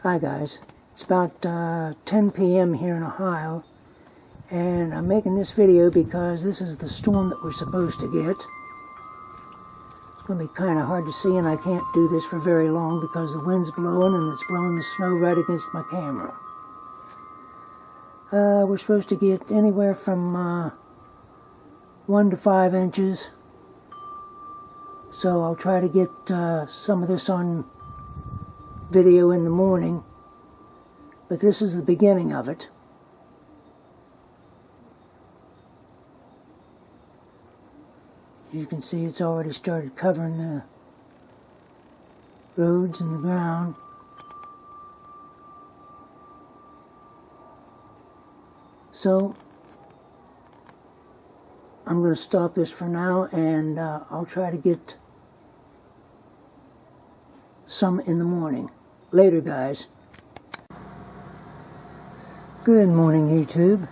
Hi guys, it's about 10 p.m. here in Ohio, and I'm making this video because this is the storm that we're supposed to get. It's going to be kind of hard to see, and I can't do this for very long because the wind's blowing and it's blowing the snow right against my camera. We're supposed to get anywhere from 1 to 5 inches, so I'll try to get some of this on video in the morning, but this is the beginning of it. You can see it's already started covering the roads and the ground. So I'm going to stop this for now, and I'll try to get some in the morning. Later, guys. Good morning, YouTube.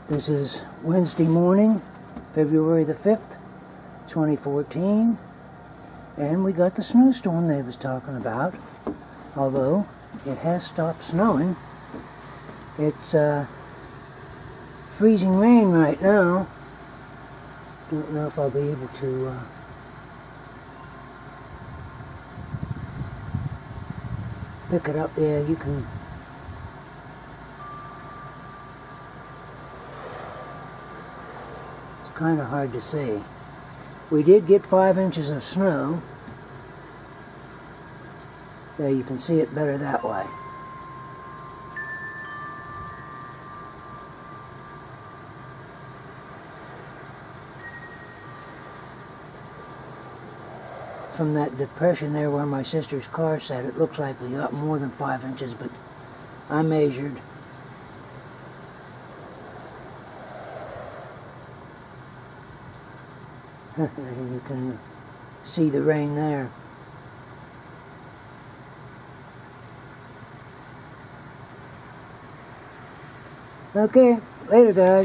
This is Wednesday morning, February the 5th, 2014, and we got the snowstorm they was talking about. Although it has stopped snowing, it's freezing rain right now. Don't know if I'll be able to pick it up there. You can it's kind of hard to see. We did get 5 inches of snow. There, you can see it better that way. From that depression there where my sister's car sat, it looks like we got more than 5 inches, but I measured. You can see the rain there. Okay, later guys.